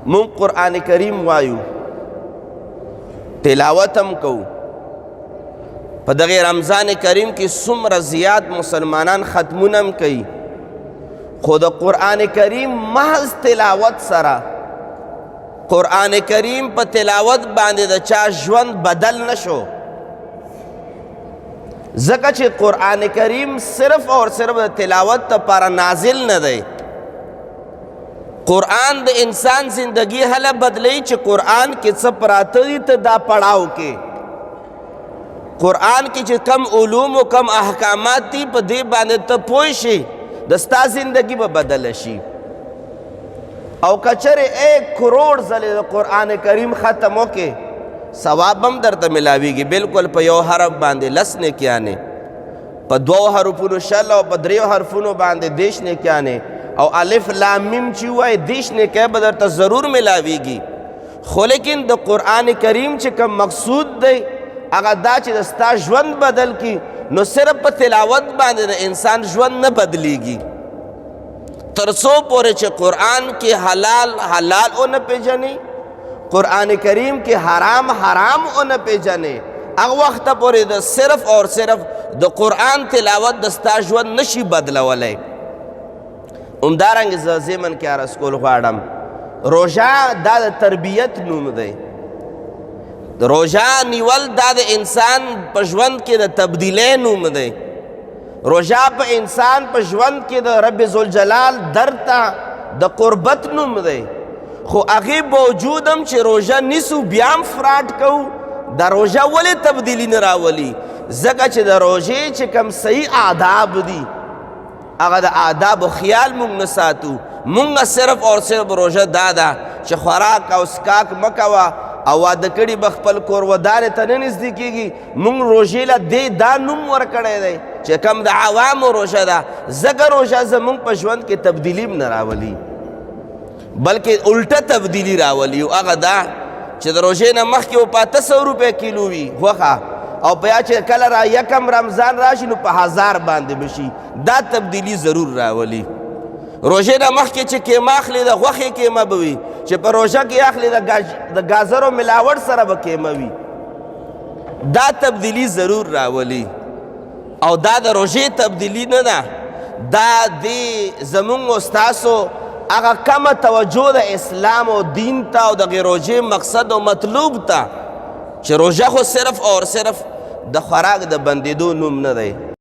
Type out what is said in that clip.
مون قرآن کریم وایو تلاوتم کو په دغه رمضان کریم کې څومره زیات مسلمانان ختمونم کوي خو د قرآن کریم محض تلاوت سره قرآن کریم په تلاوت باندې د چا ژوند بدل نشو ځکه چې قرآن کریم صرف اور صرف د تلاوت لپاره نازل نه دی قرآن د انسان زندگی هله بدلی چې قرآن کې څه پراته دي ته دا پړاو کې قرآن کې چې کم علوم و کم احکامات دي په دې باندې ته پوه شي د ستا زندگی به بدله شي او کچرې 1 کروڑ ځلې د قرآن کریم ختم وکې ثواب هم درته ملاویږي بالکل په یو حرف باندې 10 نیکیانې په 2 حرفونو 6 او په 3 حرفونو باندې 10 نیکیانې او الف لام میم چې وای 10 نیکۍ به درته ضرور ملاویږي خو لیکن د قرآن کریم چې کوم مقصود دی هغه دا چې د ستا ژوند بدل کی نو صرف په تلاوت باندې د انسان ژوند نه بدلیږي تر څو پورې چې قرآن کې حلال حلال او نه پیژني قرآن کریم کې حرام حرام او نه پیژني هغه وخت پورې د صرف اور صرف د قرآن تلاوت د ستا ژوند نشي بدلولی همدارنګه زه ضمن کې عرض کول غواړم روژه دا د تربیت نوم دی روژه نیول دا د انسان په ژوند کې د تبدیلی نوم دی روژه په انسان په ژوند کې د رب ذوالجلال در ته د قربت نوم دی خو هغې باوجود هم چې روژه نیسو بیا هم فراډ کوو دا روژه ولې تبدیلي نه راولي ځکه چې د روژې چې کوم صحیح آداب دي هغه د آدابو خیال مونږ نه ساتو مونږ صرف اور صرف روژه دا ده چې خوراک او سکاک مه کوه او واده کړي به خپل کور ودانې ته نه نږدې کېږي مونږ روژې له دې دا نوم ورکړی دی چې کم د عوامو روژه ده ځکه روژه زمونږ په ژوند کې تبدیلي هم نه راولي بلکې الټه تبدیلي راولي او هغه دا چې د روژې نه مخکې و 500 روپۍ کیلو وي غوښه او بیا چې کله را یکم رمضان راشي نو په 1000 باندې بشي دا تبدیلی ضرور راولي روژې نه مخکې چې کیمه اخلي د غوښې کیمه به وي چې په روژه کې اخلي د ګازرو ملاوټ سره به کیمه وي دا تبدیلی ضرور راولي او دا د روژې تبدیلی نه ده دا دی زمونږ ستاسو هغه کمه توجه د اسلام او دین ته او دغې روژې مقصد او مطلوب ته چې روژه خو صرف اور صرف د خوراک د بندېدو نوم نه دی